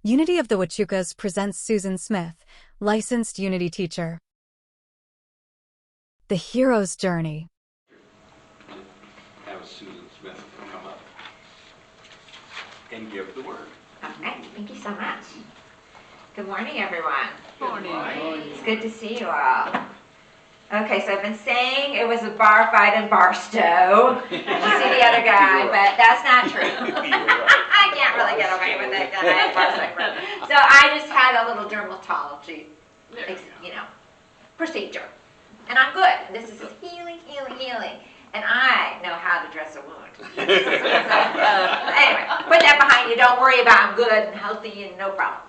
Unity of the Huachucas presents Susan Smith, licensed Unity teacher. The Hero's Journey. Have Susan Smith come up and give the word. All right, thank you so much. Good morning, everyone. Good morning. It's good to see you all. Okay, so I've been saying it was a bar fight in Barstow. You see the other guy, but that's not true. I can't really get away with it, can I? So I just had a little dermatology, procedure. And I'm good. This is healing. And I know how to dress a wound. Anyway, put that behind you. Don't worry about it. I'm good and healthy and no problem.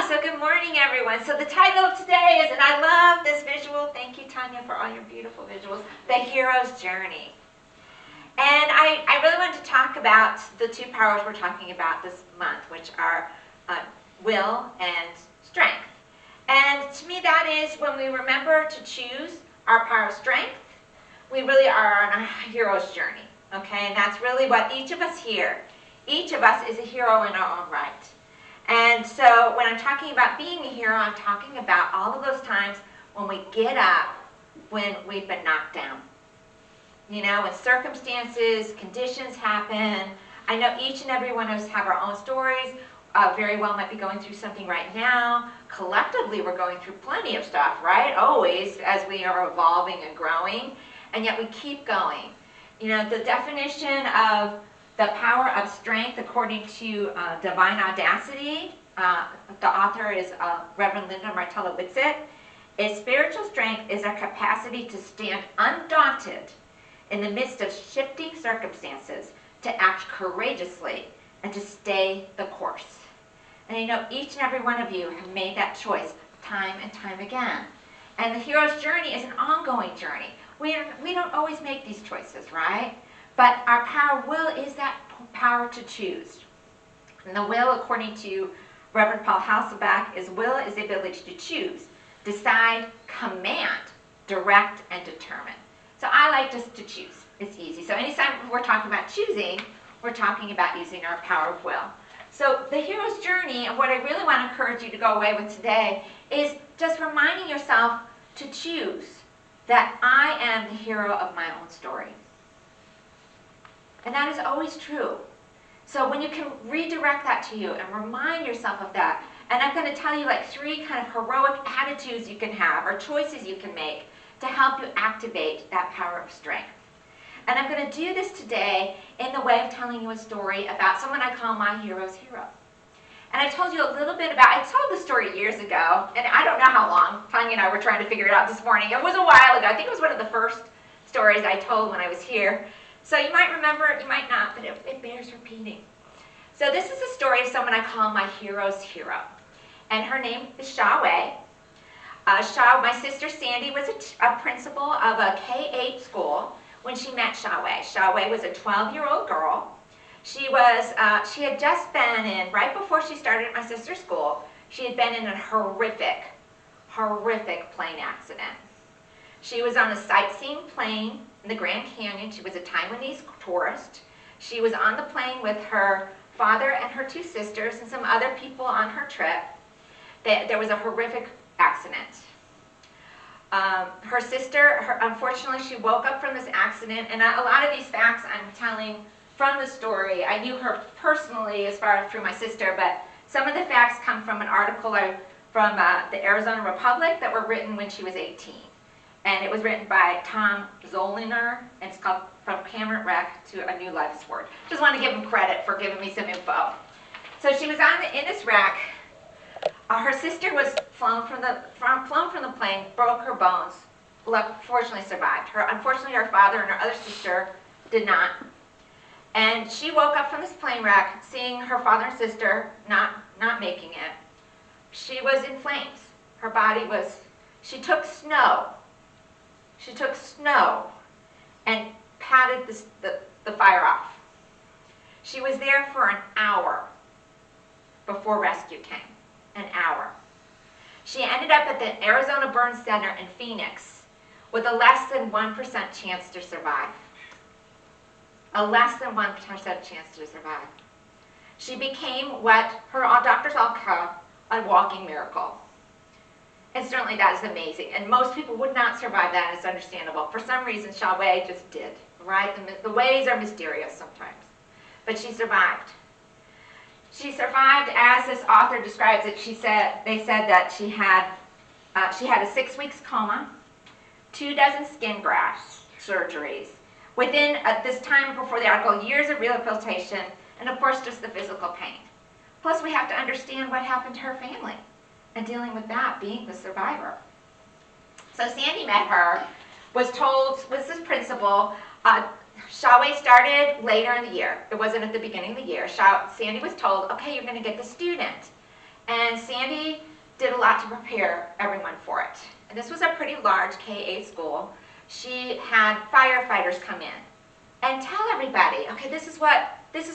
So good morning, everyone. So the title of today is, and I love this visual. Thank you, Tanya, for all your beautiful visuals. The Hero's Journey. And I really wanted to talk about the two powers we're talking about this month, which are will and strength. And to me, that is when we remember to choose our power of strength, we really are on a hero's journey. Okay, and that's really what each of us is a hero in our own right. And so when I'm talking about being a hero, I'm talking about all of those times when we get up when we've been knocked down. You know, when circumstances, conditions happen. I know each and every one of us have our own stories. Very well might be going through something right now. Collectively, we're going through plenty of stuff, right? Always, as we are evolving and growing. And yet we keep going. You know, the definition of the power of strength, according to Divine Audacity, the author is Reverend Linda Martella Whitsitt, is spiritual strength is our capacity to stand undaunted in the midst of shifting circumstances, to act courageously, and to stay the course. And you know, each and every one of you have made that choice time and time again. And the hero's journey is an ongoing journey. We don't always make these choices, right? But our power will is that power to choose. And the will, according to Reverend Paul Hasselbeck, is the ability to choose, decide, command, direct, and determine. So I like just to choose. It's easy. So anytime we're talking about choosing, we're talking about using our power of will. So the hero's journey, and what I really want to encourage you to go away with today, is just reminding yourself to choose that I am the hero of my own story. And that is always true. So when you can redirect that to you and remind yourself of that, and I'm going to tell you like 3 kind of heroic attitudes you can have or choices you can make to help you activate that power of strength. And I'm going to do this today in the way of telling you a story about someone I call my hero's hero. And I told you a little bit about, I told the story years ago, and I don't know how long. Tanya and I were trying to figure it out this morning. It was a while ago. I think it was one of the first stories I told when I was here. So you might remember it, you might not, but it bears repeating. So this is a story of someone I call my hero's hero. And her name is Sha Wei. My sister Sandy was a principal of a K-8 school when she met Sha Wei. Sha Wei was a 12-year-old girl. She had just been in, right before she started at my sister's school, she had been in a horrific plane accident. She was on a sightseeing plane in the Grand Canyon. She was a Taiwanese tourist. She was on the plane with her father and her 2 sisters and some other people on her trip. There was a horrific accident. Her sister, unfortunately, she woke up from this accident, and a lot of these facts I'm telling from the story, I knew her personally as far as through my sister, but some of the facts come from an article from the Arizona Republic that were written when she was 18. And it was written by Tom Zollner, and it's called From Cameron Wreck to a New Life Sport. Just want to give him credit for giving me some info. So she was in this wreck. Her sister was flown from the plane, broke her bones, fortunately survived. Unfortunately, her father and her other sister did not. And she woke up from this plane wreck, seeing her father and sister not making it. She was in flames. Her body was, she took snow and patted the fire off. She was there for an hour before rescue came. An hour. She ended up at the Arizona Burn Center in Phoenix with a less than 1% chance to survive. A less than 1% chance to survive. She became what her doctors all call a walking miracle. And certainly that is amazing. And most people would not survive that, and it's understandable. For some reason, Xiaowei just did, right? The ways are mysterious sometimes. But she survived. She survived, as this author describes it. They said that she had a 6 weeks coma, 24 skin graft surgeries. Within this time before the article, years of rehabilitation, and of course just the physical pain. Plus we have to understand what happened to her family and dealing with that, being the survivor. So Sandy met her, was this principal. Xiaowei started later in the year. It wasn't at the beginning of the year. Sandy was told, okay, you're going to get the student. And Sandy did a lot to prepare everyone for it. And this was a pretty large K-8 school. She had firefighters come in and tell everybody, okay, this is what this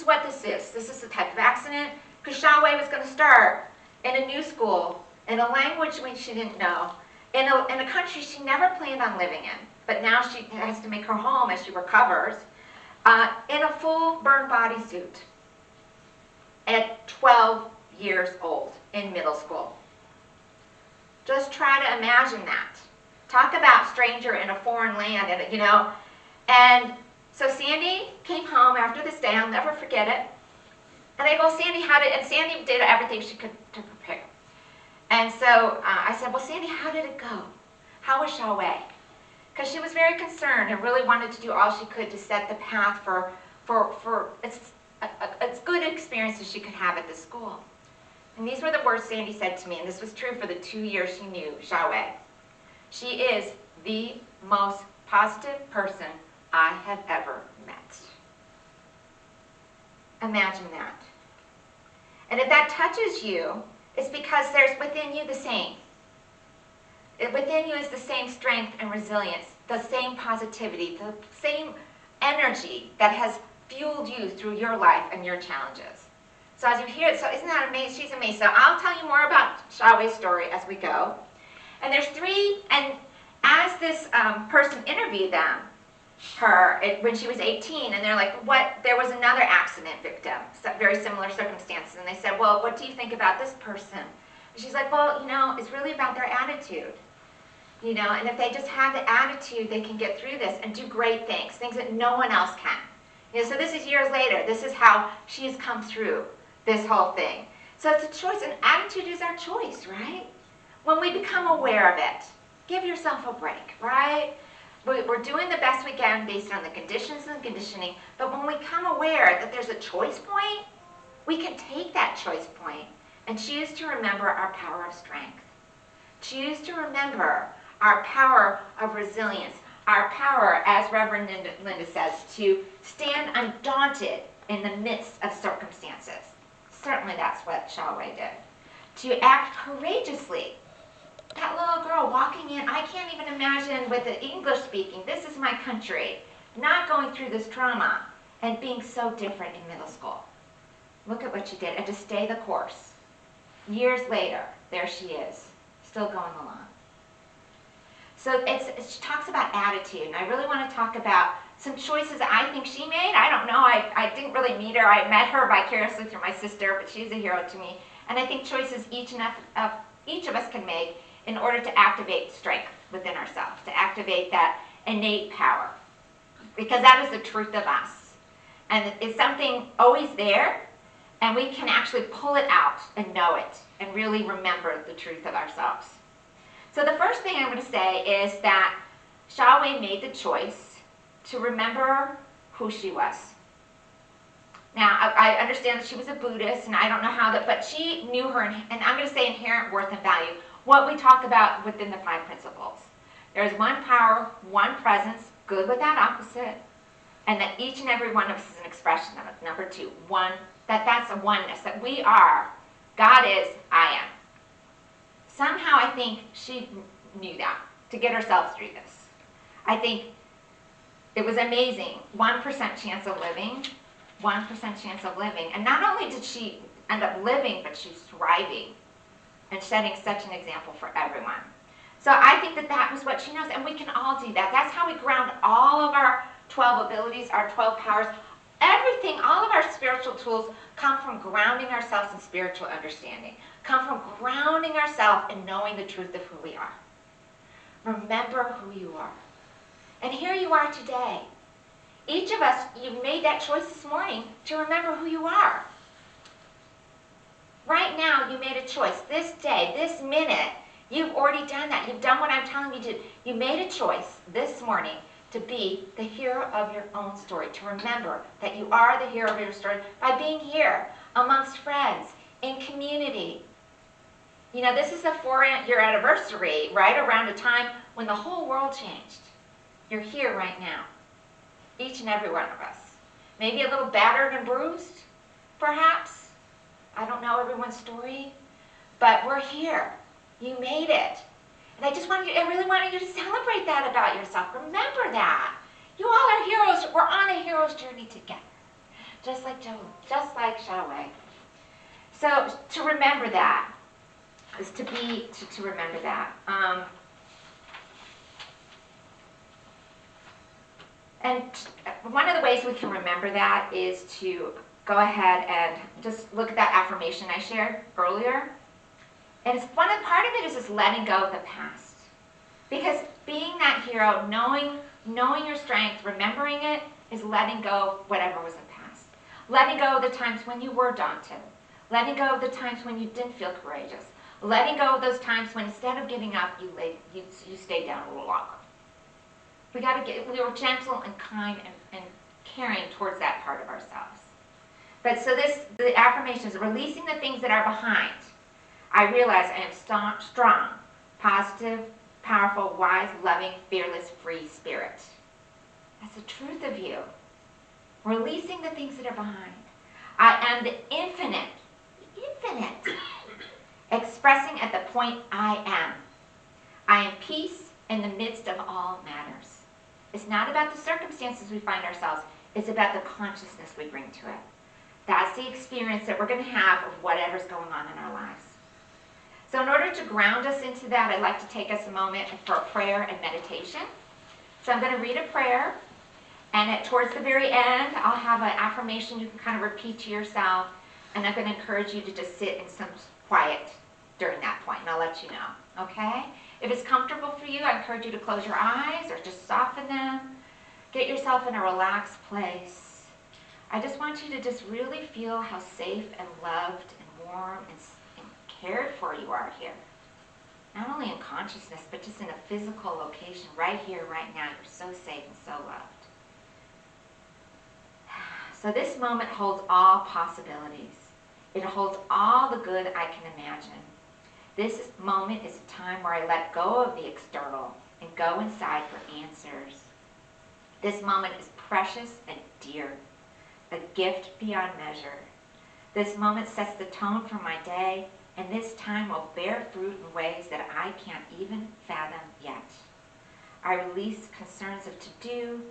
is. This is the type of accident. Because Xiaowei was going to start in a new school, in a language which she didn't know, in a country she never planned on living in. But now she has to make her home as she recovers, in a full burn bodysuit at 12 years old in middle school. Just try to imagine that. Talk about stranger in a foreign land, And so Sandy came home after this day. I'll never forget it. And they go, Sandy, and Sandy did everything she could to prepare. And so I said, well, Sandy, how did it go? How was Xiaowei? Because she was very concerned and really wanted to do all she could to set the path for as good experience as she could have at the school. And these were the words Sandy said to me, and this was true for the 2 years she knew Xiaowei. She is the most positive person I have ever met. Imagine that. And if that touches you, it's because there's within you the same. Within you is the same strength and resilience, the same positivity, the same energy that has fueled you through your life and your challenges. So as you hear it, so isn't that amazing? She's amazing. So I'll tell you more about Xiaowei's story as we go. And there's three, and as this person interviewed when she was 18, and they're like, there was another accident victim, very similar circumstances, and they said, well, what do you think about this person? And she's like, well, it's really about their attitude. And if they just have the attitude, they can get through this and do great things that no one else can. So this is years later. This is how she has come through this whole thing. So it's a choice, and attitude is our choice, right? When we become aware of it, give yourself a break, right? We're doing the best we can based on the conditions and conditioning, but when we become aware that there's a choice point, we can take that choice point and choose to remember our power of strength. Choose to remember our power of resilience, our power, as Reverend Linda says, to stand undaunted in the midst of circumstances. Certainly that's what Xiaowei did. To act courageously. That little girl walking in, I can't even imagine with the English speaking, this is my country, not going through this trauma and being so different in middle school. Look at what she did, and to stay the course. Years later, there she is, still going along. So she talks about attitude, and I really want to talk about some choices I think she made. I don't know, I didn't really meet her. I met her vicariously through my sister, but she's a hero to me. And I think choices each of us can make in order to activate strength within ourselves, to activate that innate power. Because that is the truth of us. And it's something always there, and we can actually pull it out and know it, and really remember the truth of ourselves. So the first thing I'm going to say is that Xiaowei made the choice to remember who she was. Now, I understand that she was a Buddhist, and I don't know how that, but she knew her, and I'm going to say inherent worth and value, what we talk about within the 5 principles. There's one power, one presence, good without opposite, and that each and every one of us is an expression of it. Number 2, that's a oneness, that we are, God is, I am. Somehow I think she knew that to get herself through this. I think it was amazing. 1% chance of living, 1% chance of living. And not only did she end up living, but she's thriving and setting such an example for everyone. So I think that was what she knows, and we can all do that. That's how we ground all of our 12 abilities, our 12 powers, Everything, all of our spiritual tools come from grounding ourselves in spiritual understanding, come from grounding ourselves in knowing the truth of who we are. Remember who you are. And here you are today. Each of us, you made that choice this morning to remember who you are. Right now, you made a choice. This day, this minute, you've already done that. You've done what I'm telling you to do. You made a choice this morning to be the hero of your own story, to remember that you are the hero of your story by being here amongst friends, in community. You know, this is the 4-year anniversary, right around a time when the whole world changed. You're here right now, each and every one of us. Maybe a little battered and bruised, perhaps. I don't know everyone's story, but we're here. You made it. And I really wanted you to celebrate that about yourself. Remember that. You all are heroes. We're on a hero's journey together. Just like Joe, just like Xiaowei. So to remember that is to remember that. And one of the ways we can remember that is to go ahead and just look at that affirmation I shared earlier. And part of it is just letting go of the past. Because being that hero, knowing your strength, remembering it, is letting go of whatever was in the past. Letting go of the times when you were daunted. Letting go of the times when you didn't feel courageous. Letting go of those times when instead of giving up, you stayed down a little longer. We were gentle and kind and caring towards that part of ourselves. But so the affirmation is releasing the things that are behind. I realize I am strong, positive, powerful, wise, loving, fearless, free spirit. That's the truth of you. Releasing the things that are behind. I am the infinite, expressing at the point I am. I am peace in the midst of all matters. It's not about the circumstances we find ourselves. It's about the consciousness we bring to it. That's the experience that we're going to have of whatever's going on in our lives. So in order to ground us into that, I'd like to take us a moment for a prayer and meditation. So I'm going to read a prayer, and towards the very end, I'll have an affirmation you can kind of repeat to yourself, and I'm going to encourage you to just sit in some quiet during that point, and I'll let you know, okay? If it's comfortable for you, I encourage you to close your eyes or just soften them. Get yourself in a relaxed place. I just want you to just really feel how safe and loved and warm and cared for you are here. Not only in consciousness, but just in a physical location right here, right now. You're so safe and so loved. So this moment holds all possibilities. It holds all the good I can imagine. This moment is a time where I let go of the external and go inside for answers. This moment is precious and dear, a gift beyond measure. This moment sets the tone for my day, and this time will bear fruit in ways that I can't even fathom yet. I release concerns of to do,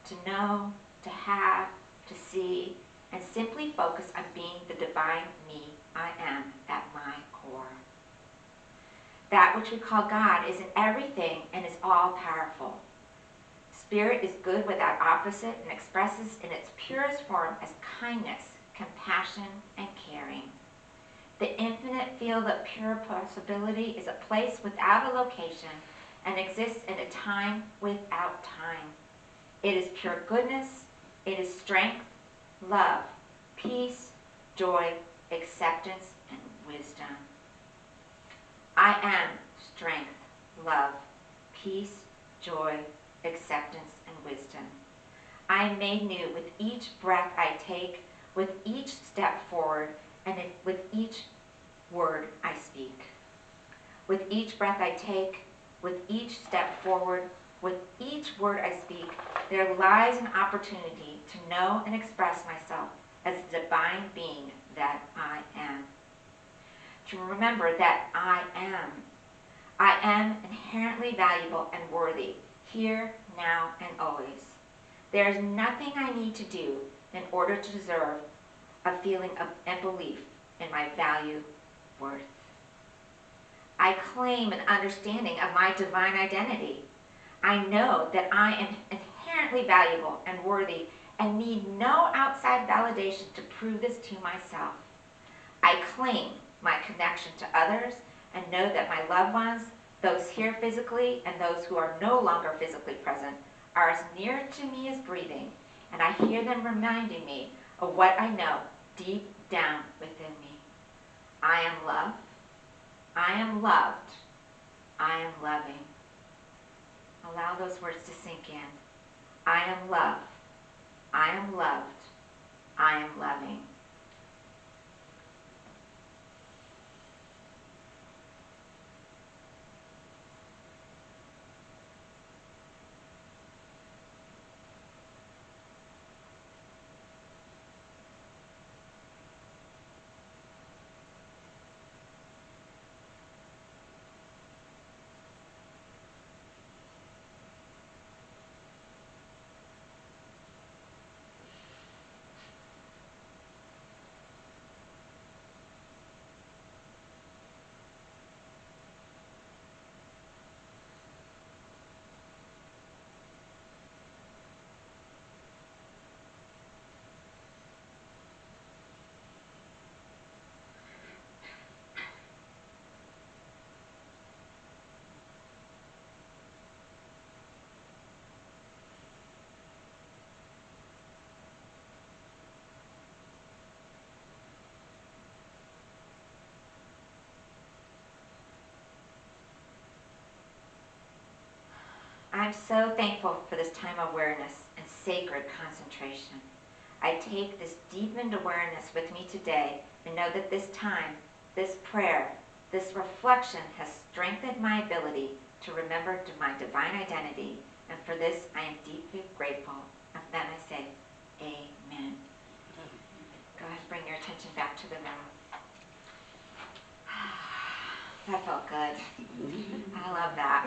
to know, to have, to see, and simply focus on being the divine me I am at my core. That which we call God is in everything and is all-powerful. Spirit is good without opposite and expresses in its purest form as kindness, compassion, and caring. The infinite field of pure possibility is a place without a location and exists in a time without time. It is pure goodness, it is strength, love, peace, joy, acceptance, and wisdom. I am strength, love, peace, joy, acceptance, and wisdom. I am made new with each breath I take, with each step forward, and with each word I speak. With each breath I take, with each step forward, with each word I speak, there lies an opportunity to know and express myself as the divine being that I am. To remember that I am inherently valuable and worthy, here, now, and always. There is nothing I need to do in order to deserve a feeling of and belief in my value, worth. I claim an understanding of my divine identity. I know that I am inherently valuable and worthy and need no outside validation to prove this to myself. I claim my connection to others and know that my loved ones, those here physically and those who are no longer physically present, are as near to me as breathing, and I hear them reminding me of what I know deep down within me. I am loved. I am loved. I am loving. Allow those words to sink in. I am loved. I am loved. I am loving. I'm so thankful for this time of awareness and sacred concentration. I take this deepened awareness with me today and know that this time, this prayer, this reflection has strengthened my ability to remember my divine identity, and for this I am deeply grateful. And then I say, Amen. Go ahead and bring your attention back to the room. That felt good. I love that.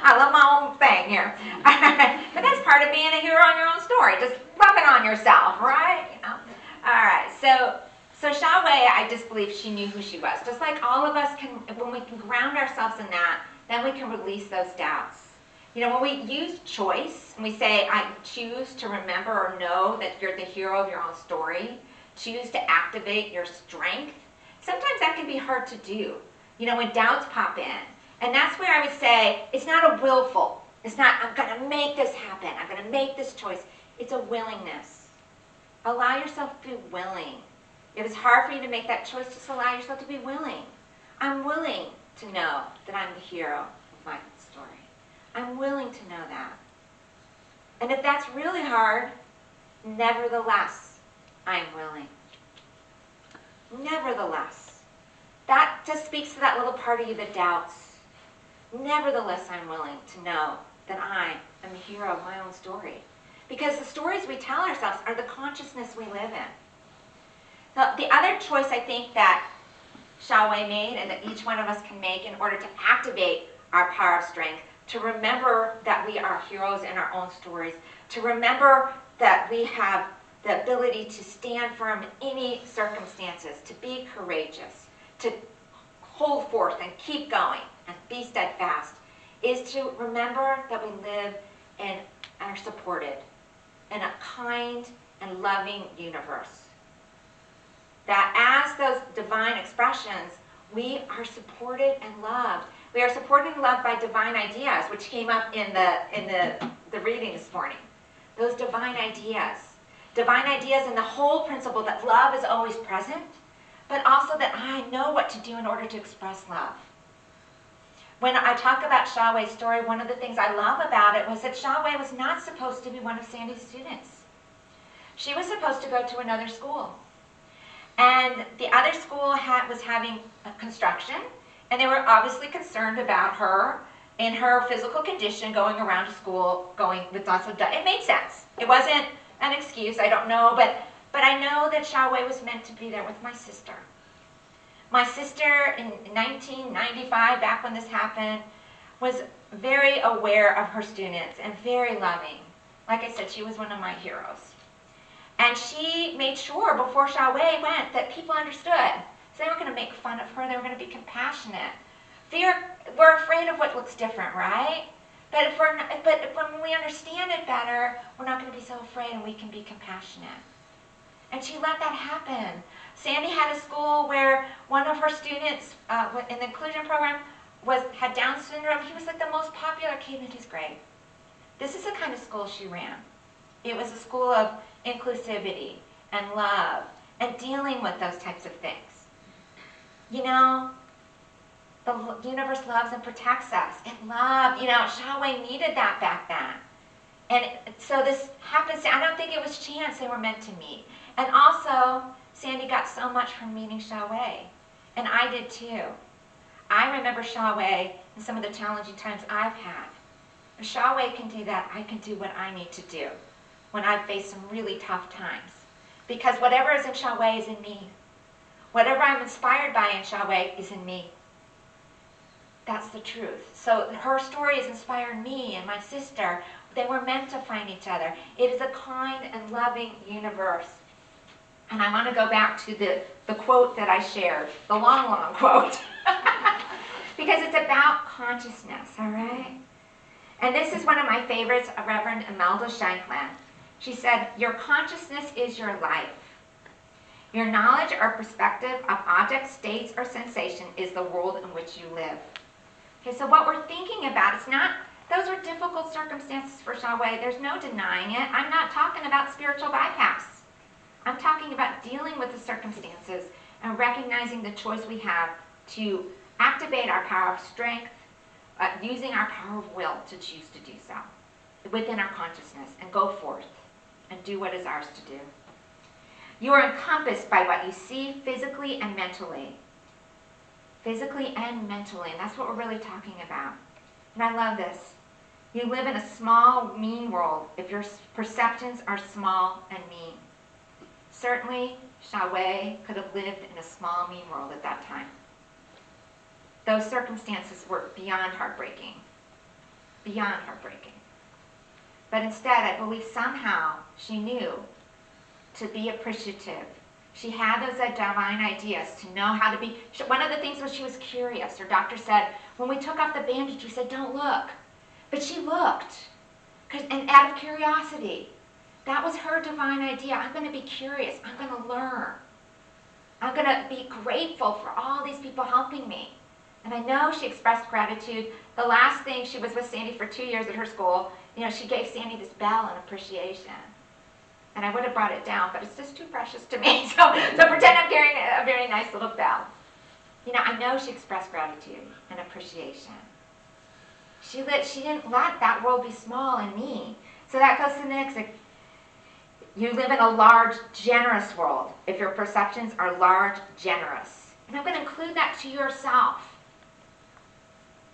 I love my own thing here. But that's part of being a hero in your own story, just rubbing on yourself, right? You know? All right, so Xiaowei, I just believe she knew who she was. Just like all of us can, when we can ground ourselves in that, then we can release those doubts. You know, when we use choice, and we say, I choose to remember or know that you're the hero of your own story, choose to activate your strength, sometimes that can be hard to do. You know, when doubts pop in. And that's where I would say, it's not a willful. It's not, I'm going to make this happen. I'm going to make this choice. It's a willingness. Allow yourself to be willing. If it's hard for you to make that choice, just allow yourself to be willing. I'm willing to know that I'm the hero of my story. I'm willing to know that. And if that's really hard, nevertheless, I'm willing. Nevertheless. That just speaks to that little part of you that doubts. Nevertheless, I'm willing to know that I am a hero of my own story. Because the stories we tell ourselves are the consciousness we live in. Now, the other choice I think that Xiaowei made and that each one of us can make in order to activate our power of strength, to remember that we are heroes in our own stories, to remember that we have the ability to stand firm in any circumstances, to be courageous, to hold forth and keep going and be steadfast, is to remember that we live and are supported in a kind and loving universe. That as those divine expressions, we are supported and loved. We are supported and loved by divine ideas, which came up in the reading this morning. Those divine ideas. Divine ideas and the whole principle that love is always present, but also that I know what to do in order to express love. When I talk about Xiaowei's story, one of the things I love about it was that Xiaowei was not supposed to be one of Sandy's students. She was supposed to go to another school. And the other school was having a construction, and they were obviously concerned about her and her physical condition going around to school, going with lots of dust. It made sense. It wasn't an excuse, I don't know, but I know that Xiaowei was meant to be there with my sister. My sister in 1995, back when this happened, was very aware of her students and very loving. Like I said, she was one of my heroes. And she made sure before Xiaowei went that people understood. So they weren't going to make fun of her, they were going to be compassionate. We're afraid of what looks different, right? But when we understand it better, we're not going to be so afraid, and we can be compassionate. And she let that happen. Sandy had a school where one of her students in the inclusion program had Down syndrome. He was like the most popular kid in his grade. This is the kind of school she ran. It was a school of inclusivity and love and dealing with those types of things. You know, the universe loves and protects us. It loved, Shaowei needed that back then. And so this happens. I don't think it was chance they were meant to meet. And also, Sandy got so much from meeting Shaowei. And I did too. I remember Shaowei and some of the challenging times I've had. If Shaowei can do that, I can do what I need to do when I've faced some really tough times. Because whatever is in Shaowei is in me. Whatever I'm inspired by in Shaowei is in me. That's the truth. So her story has inspired me and my sister. They were meant to find each other. It is a kind and loving universe. And I want to go back to the quote that I shared, the long, long quote. Because it's about consciousness, all right? And this is one of my favorites of Reverend Imelda Shankland. She said, "Your consciousness is your life. Your knowledge or perspective of objects, states, or sensation is the world in which you live." Okay, so what we're thinking about, those are difficult circumstances for Shaowei. There's no denying it. I'm not talking about spiritual bypass. I'm talking about dealing with the circumstances and recognizing the choice we have to activate our power of strength, using our power of will to choose to do so within our consciousness and go forth and do what is ours to do. You are encompassed by what you see physically and mentally. Physically and mentally, and that's what we're really talking about. And I love this. You live in a small, mean world if your perceptions are small and mean. Certainly, Shaowei could have lived in a small, mean world at that time. Those circumstances were beyond heartbreaking. Beyond heartbreaking. But instead, I believe somehow she knew to be appreciative. She had those divine ideas to know how to be. One of the things was she was curious. Her doctor said, when we took off the bandage, we said, don't look. But she looked, and out of curiosity. That was her divine idea. I'm going to be curious. I'm going to learn. I'm going to be grateful for all these people helping me. And I know she expressed gratitude. The last thing, she was with Sandy for 2 years at her school. She gave Sandy this bell in appreciation. And I would have brought it down, but it's just too precious to me. So pretend I'm carrying a very nice little bell. I know she expressed gratitude and appreciation. She didn't let that world be small and mean. So that goes to the next. You live in a large, generous world if your perceptions are large, generous. And I'm going to include that to yourself.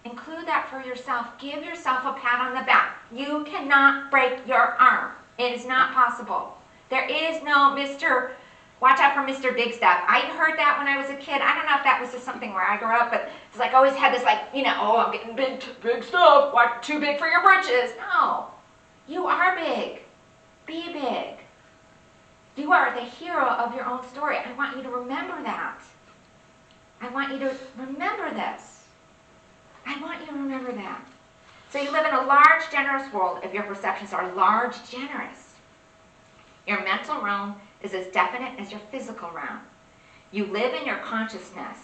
Include that for yourself. Give yourself a pat on the back. You cannot break your arm. It is not possible. There is no Mr. Watch out for Mr. Big Stuff. I heard that when I was a kid. I don't know if that was just something where I grew up, but it's like always had this oh, I'm getting big stuff. What, too big for your britches? No. You are big. Be big. You are the hero of your own story. I want you to remember that. I want you to remember this. I want you to remember that. So you live in a large, generous world if your perceptions are large, generous. Your mental realm is as definite as your physical realm. You live in your consciousness.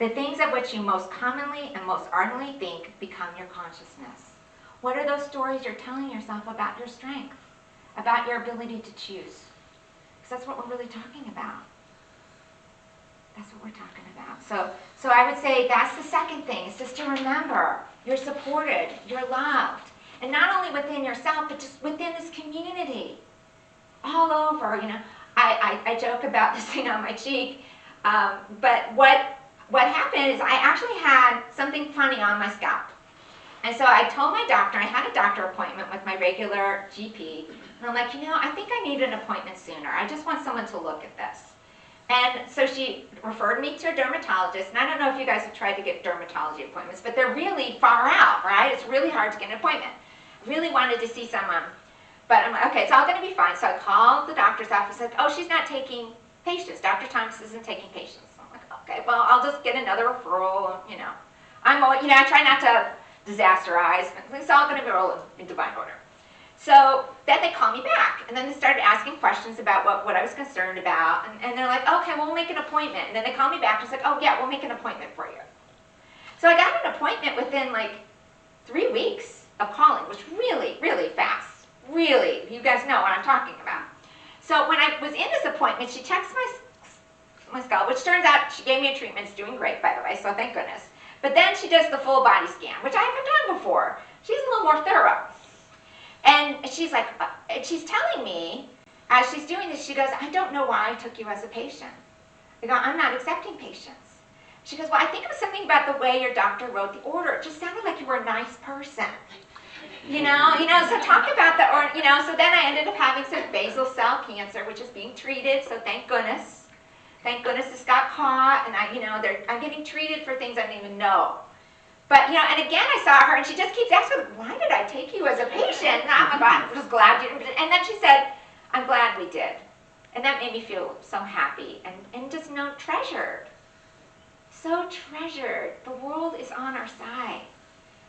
The things of which you most commonly and most ardently think become your consciousness. What are those stories you're telling yourself about your strength, about your ability to choose? Because that's what we're really talking about. That's what we're talking about. So I would say that's the second thing, is just to remember you're supported, you're loved. And not only within yourself, but just within this community. All over, I joke about this thing on my cheek, but what happened is I actually had something funny on my scalp. And so I told my doctor, I had a doctor appointment with my regular GP, and I'm like, I think I need an appointment sooner. I just want someone to look at this. And so she referred me to a dermatologist, and I don't know if you guys have tried to get dermatology appointments, but they're really far out, right? It's really hard to get an appointment. I really wanted to see someone. But I'm like, okay, it's all going to be fine. So I called the doctor's office and said, oh, she's not taking patients. Dr. Thomas isn't taking patients. So I'm like, okay, well, I'll just get another referral, I try not to disaster eyes. It's all going to be rolled in divine order. So then they call me back, and then they started asking questions about what I was concerned about, and they're like, okay, well, we'll make an appointment. And then they call me back and said, oh yeah, we'll make an appointment for you. So I got an appointment within like 3 weeks of calling, which really, really fast. Really, you guys know what I'm talking about. So when I was in this appointment, she checks my skull, which turns out she gave me a treatment. It's doing great, by the way, so thank goodness. But then she does the full body scan, which I haven't done before. She's a little more thorough. And she's like, she's telling me, as she's doing this, she goes, I don't know why I took you as a patient. I go, I'm not accepting patients. She goes, well, I think it was something about the way your doctor wrote the order. It just sounded like you were a nice person. You know, so talk about the, or, you know, so then I ended up having some basal cell cancer, which is being treated, so thank goodness. Thank goodness this got caught, and I'm getting treated for things I didn't even know. But, and again I saw her, and she just keeps asking, why did I take you as a patient? And oh my God, I'm just glad you did. And then she said, I'm glad we did. And that made me feel so happy and just treasured. So treasured. The world is on our side.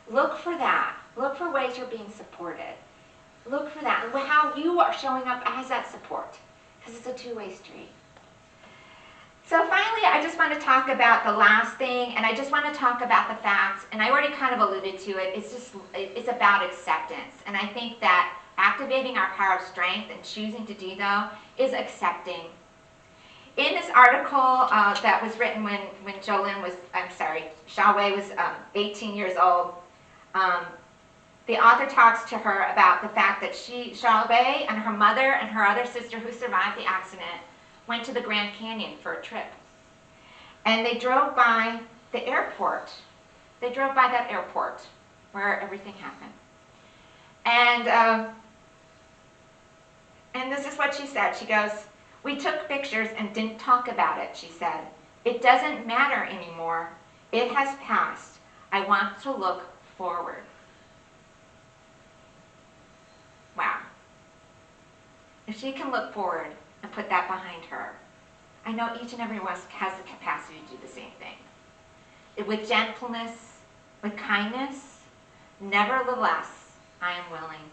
Look for that. Look for ways you're being supported. Look for that, and how you are showing up as that support, because it's a two-way street. So finally, I just want to talk about the last thing, and I just want to talk about the fact, and I already kind of alluded to it, it's about acceptance. And I think that activating our power of strength and choosing to do though is accepting. In this article that was written when Xiaowei was 18 years old, the author talks to her about the fact that Xiaowei and her mother and her other sister who survived the accident went to the Grand Canyon for a trip. And they drove by the airport. They drove by that airport where everything happened. And this is what she said. She goes, we took pictures and didn't talk about it, she said. It doesn't matter anymore. It has passed. I want to look forward. Wow. If she can look forward and put that behind her, I know each and every one has the capacity to do the same thing. With gentleness, with kindness, nevertheless, I am willing.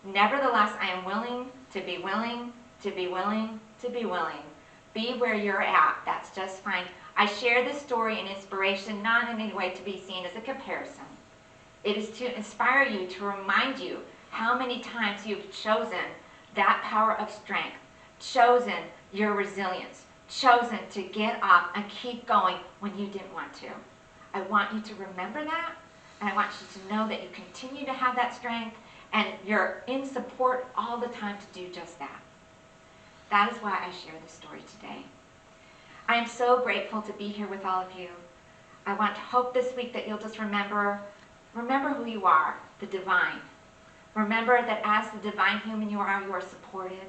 Nevertheless, I am willing to be willing, to be willing, to be willing. Be where you're at. That's just fine. I share this story and inspiration not in any way to be seen as a comparison. It is to inspire you, to remind you how many times you've chosen that power of strength, chosen your resilience, chosen to get up and keep going when you didn't want to. I want you to remember that, and I want you to know that you continue to have that strength, and you're in support all the time to do just that. That is why I share this story today. I am so grateful to be here with all of you. I want to hope this week that you'll just remember who you are, the divine. Remember that as the divine human you are supported.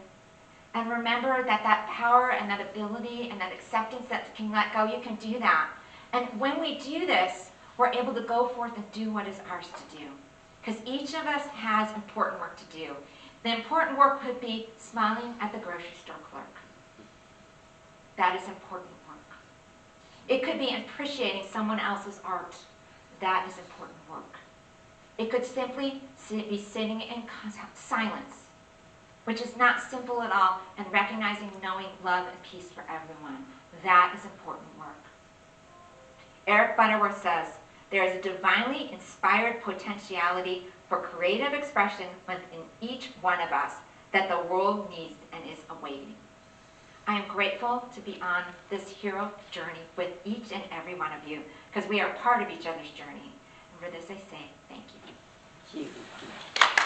And remember that that power and that ability and that acceptance that can let go, you can do that. And when we do this, we're able to go forth and do what is ours to do. Because each of us has important work to do. The important work could be smiling at the grocery store clerk. That is important work. It could be appreciating someone else's art. That is important work. It could simply be sitting in silence, which is not simple at all, and recognizing, knowing love and peace for everyone. That is important work. Eric Butterworth says, there is a divinely inspired potentiality for creative expression within each one of us that the world needs and is awaiting. I am grateful to be on this hero journey with each and every one of you, because we are part of each other's journey. And for this I say thank you. Thank you.